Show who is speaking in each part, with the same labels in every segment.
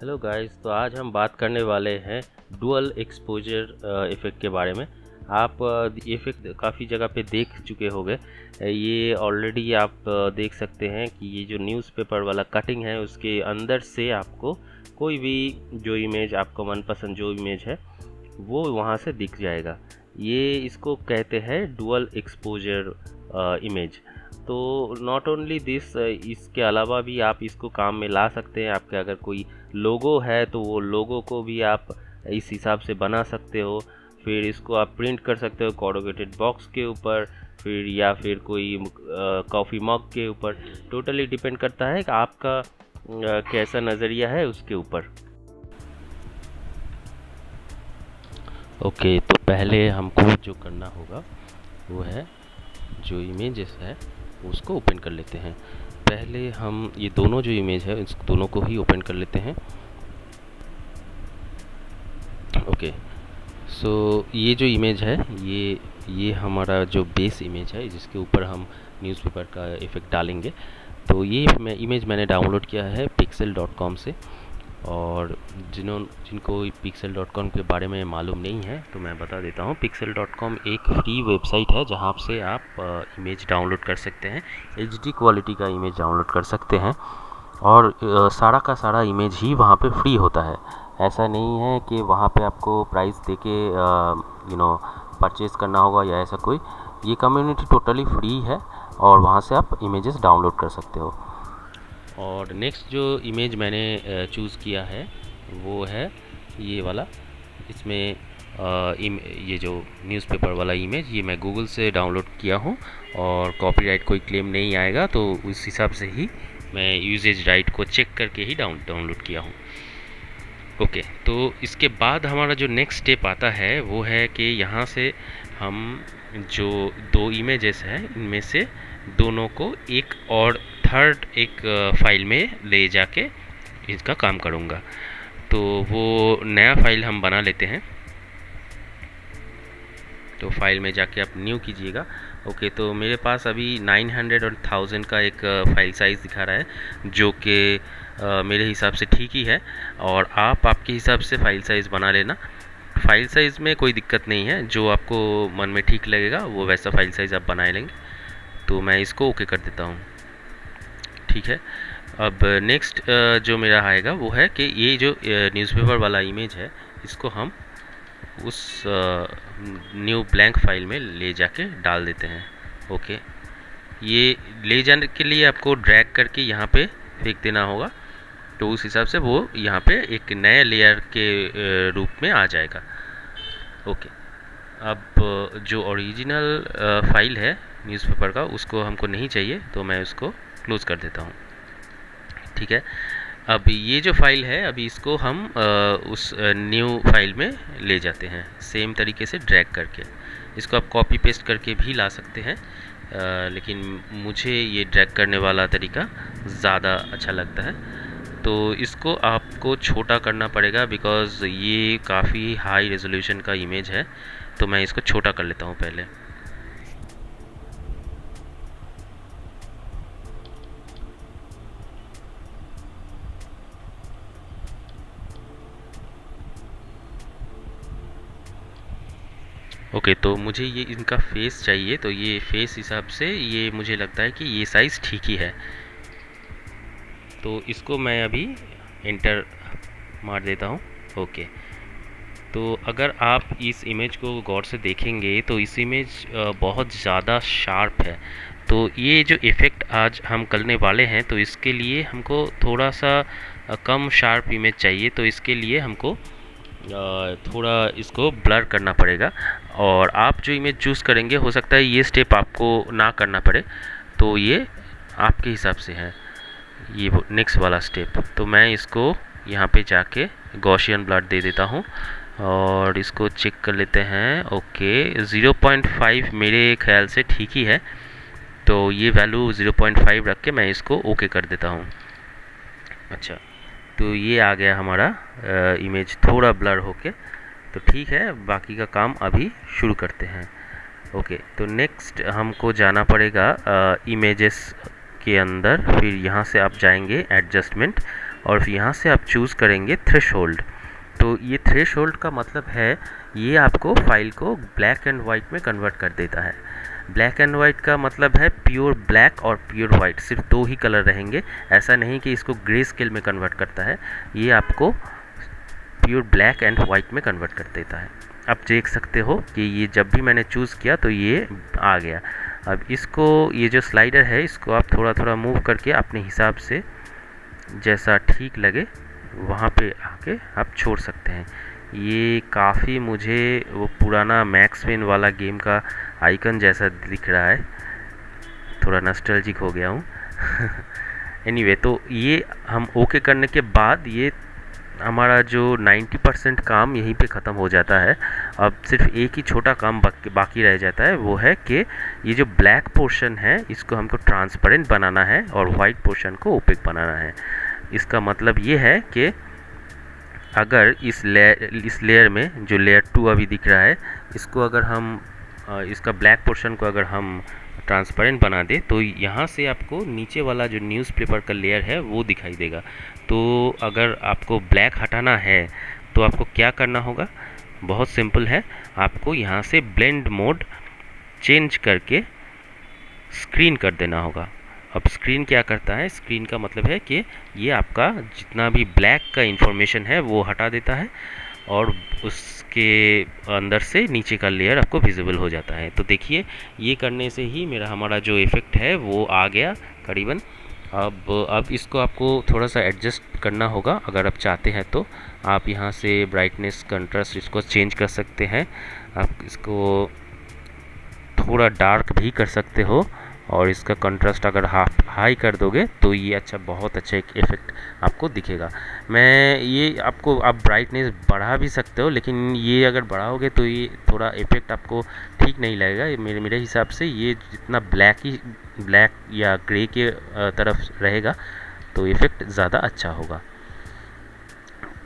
Speaker 1: Hello guys, तो आज हम बात करने वाले हैं डुअल एक्सपोजर इफ़ेक्ट के बारे में। आप ये इफ़ेक्ट काफ़ी जगह पे देख चुके होंगे। ये ऑलरेडी आप देख सकते हैं कि ये जो न्यूज़पेपर वाला कटिंग है उसके अंदर से आपको कोई भी जो इमेज आपको मनपसंद जो इमेज है वो वहाँ से दिख जाएगा। ये इसको कहते हैं डुअल एक्सपोजर इमेज। तो नॉट ओनली दिस, इसके अलावा भी आप इसको काम में ला सकते हैं। आपके अगर कोई लोगो है तो वो लोगो को भी आप इस हिसाब से बना सकते हो। फिर इसको आप प्रिंट कर सकते हो कॉर्रुगेटेड बॉक्स के ऊपर, फिर या फिर कोई कॉफ़ी मग के ऊपर। टोटली डिपेंड करता है कि आपका कैसा नज़रिया है उसके ऊपर। ओके, तो पहले हमको जो करना होगा वो है जो इमेजेस है उसको ओपन कर लेते हैं। पहले हम ये दोनों जो इमेज है इस दोनों को ही ओपन कर लेते हैं। ओके, सो ये जो इमेज है ये हमारा जो बेस इमेज है जिसके ऊपर हम न्यूज़पेपर का इफ़ेक्ट डालेंगे। तो ये मैंने डाउनलोड किया है pixel.com से। और जिनको pixel.com के बारे में मालूम नहीं है तो मैं बता देता हूँ। pixel.com एक फ्री वेबसाइट है जहाँ से आप इमेज डाउनलोड कर सकते हैं, HD क्वालिटी का इमेज डाउनलोड कर सकते हैं। और सारा का सारा इमेज ही वहाँ पे फ्री होता है। ऐसा नहीं है कि वहाँ पे आपको प्राइस दे के परचेज़ करना होगा या ऐसा कोई। ये कम्युनिटी टोटली फ्री है और वहाँ से आप इमेजेस डाउनलोड कर सकते हो। और नेक्स्ट जो इमेज मैंने चूज़ किया है वो है ये वाला। इसमें ये जो न्यूज़पेपर वाला इमेज ये मैं गूगल से डाउनलोड किया हूँ और कॉपीराइट कोई क्लेम नहीं आएगा, तो उस हिसाब से ही मैं यूजेज राइट को चेक करके ही डाउनलोड किया हूँ। ओके, तो इसके बाद हमारा जो नेक्स्ट स्टेप आता है वो है कि यहाँ से हम जो दो इमेजेस हैं इनमें से दोनों को एक और थर्ड एक फाइल में ले जाके इसका काम करूँगा। तो वो नया फाइल हम बना लेते हैं। तो फाइल में जाके आप न्यू कीजिएगा। ओके, तो मेरे पास अभी 900 और 1000 का एक फ़ाइल साइज़ दिखा रहा है जो कि मेरे हिसाब से ठीक ही है। और आप आपके हिसाब से फ़ाइल साइज़ बना लेना। फ़ाइल साइज़ में कोई दिक्कत नहीं है, जो आपको मन में ठीक लगेगा वो वैसा फ़ाइल साइज़ आप बना लेंगे। तो मैं इसको ओके कर देता हूँ। ठीक है, अब नेक्स्ट जो मेरा आएगा वो है कि ये जो न्यूज़पेपर वाला इमेज है इसको हम उस न्यू ब्लैंक फाइल में ले जाके डाल देते हैं। ओके, ये ले जाने के लिए आपको ड्रैग करके यहाँ पे फेंक देना होगा। तो उस हिसाब से वो यहाँ पे एक नए लेयर के रूप में आ जाएगा। ओके, अब जो ओरिजिनल फाइल है न्यूज़पेपर का उसको हमको नहीं चाहिए, तो मैं उसको क्लोज़ कर देता हूँ। ठीक है, अब ये जो फाइल है अभी इसको हम उस न्यू फाइल में ले जाते हैं सेम तरीके से ड्रैग करके। इसको आप कॉपी पेस्ट करके भी ला सकते हैं, लेकिन मुझे ये ड्रैग करने वाला तरीका ज़्यादा अच्छा लगता है। तो इसको आपको छोटा करना पड़ेगा बिकॉज़ ये काफ़ी हाई रेजोल्यूशन का इमेज है। तो मैं इसको छोटा कर लेता हूँ पहले। ओके, तो मुझे ये इनका फेस चाहिए, तो ये फेस हिसाब से ये मुझे लगता है कि ये साइज़ ठीक ही है। तो इसको मैं अभी एंटर मार देता हूँ। ओके, तो अगर आप इस इमेज को गौर से देखेंगे तो इस इमेज बहुत ज़्यादा शार्प है। तो ये जो इफ़ेक्ट आज हम करने वाले हैं तो इसके लिए हमको थोड़ा सा कम शार्प इमेज चाहिए। तो इसके लिए हमको थोड़ा इसको ब्लर करना पड़ेगा। और आप जो इमेज चूज़ करेंगे हो सकता है ये स्टेप आपको ना करना पड़े, तो ये आपके हिसाब से है ये नेक्स्ट वाला स्टेप। तो मैं इसको यहाँ पे जाके गॉसियन ब्लर दे देता हूँ और इसको चेक कर लेते हैं। ओके, 0.5 मेरे ख्याल से ठीक ही है। तो ये वैल्यू 0.5 रख के मैं इसको ओके कर देता हूँ। अच्छा, तो ये आ गया हमारा इमेज थोड़ा ब्लर होके। तो ठीक है, बाकी का काम अभी शुरू करते हैं। ओके, तो नेक्स्ट हमको जाना पड़ेगा इमेजेस के अंदर। फिर यहाँ से आप जाएंगे एडजस्टमेंट और यहाँ से आप चूज़ करेंगे थ्रेशोल्ड। तो ये थ्रेशोल्ड का मतलब है ये आपको फाइल को ब्लैक एंड वाइट में कन्वर्ट कर देता है। ब्लैक एंड वाइट का मतलब है प्योर ब्लैक और प्योर वाइट, सिर्फ दो ही कलर रहेंगे। ऐसा नहीं कि इसको ग्रे स्केल में कन्वर्ट करता है, ये आपको प्योर ब्लैक एंड वाइट में कन्वर्ट कर देता है। आप देख सकते हो कि ये जब भी मैंने चूज़ किया तो ये आ गया। अब इसको, ये जो स्लाइडर है इसको आप थोड़ा थोड़ा मूव करके अपने हिसाब से जैसा ठीक लगे वहाँ पे आके आप छोड़ सकते हैं। ये काफ़ी मुझे वो पुराना मैक्स पेन वाला गेम का आइकन जैसा दिख रहा है, थोड़ा नॉस्टैल्जिक हो गया हूँ। एनीवे तो ये हम ओके करने के बाद ये हमारा जो 90% काम यहीं पे ख़त्म हो जाता है। अब सिर्फ एक ही छोटा काम बाकी रह जाता है, वो है कि ये जो ब्लैक पोर्शन है इसको हमको ट्रांसपेरेंट बनाना है और वाइट पोर्शन को ओपेक बनाना है। इसका मतलब ये है कि अगर इस लेयर में जो लेयर 2 अभी दिख रहा है, इसको अगर हम इसका ब्लैक पोर्शन को अगर हम ट्रांसपेरेंट बना दे तो यहाँ से आपको नीचे वाला जो न्यूज़पेपर का लेयर है वो दिखाई देगा। तो अगर आपको ब्लैक हटाना है तो आपको क्या करना होगा, बहुत सिंपल है। आपको यहाँ से ब्लेंड मोड चेंज करके स्क्रीन कर देना होगा। अब स्क्रीन क्या करता है, स्क्रीन का मतलब है कि ये आपका जितना भी ब्लैक का इंफॉर्मेशन है वो हटा देता है और उसके अंदर से नीचे का लेयर आपको विजिबल हो जाता है। तो देखिए ये करने से ही हमारा जो इफ़ेक्ट है वो आ गया करीबन। अब इसको आपको थोड़ा सा एडजस्ट करना होगा। अगर आप चाहते हैं तो आप यहाँ से ब्राइटनेस कंट्रास्ट इसको चेंज कर सकते हैं। आप इसको थोड़ा डार्क भी कर सकते हो और इसका कंट्रास्ट अगर हाई कर दोगे तो ये बहुत अच्छा एक इफ़ेक्ट आपको दिखेगा। मैं ये आपको आप ब्राइटनेस बढ़ा भी सकते हो, लेकिन ये अगर बढ़ाओगे तो ये थोड़ा इफ़ेक्ट आपको ठीक नहीं लगेगा। मेरे हिसाब से ये जितना ब्लैक या ग्रे के तरफ रहेगा तो इफ़ेक्ट ज़्यादा अच्छा होगा।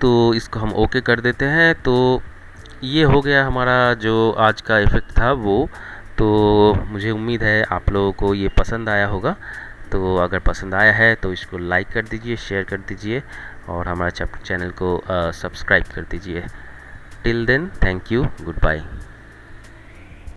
Speaker 1: तो इसको हम ओके कर देते हैं। तो ये हो गया हमारा जो आज का इफ़ेक्ट था वो। तो मुझे उम्मीद है आप लोगों को ये पसंद आया होगा। तो अगर पसंद आया है तो इसको लाइक कर दीजिए, शेयर कर दीजिए और हमारे चैनल को सब्सक्राइब कर दीजिए। Till then, thank you, good bye.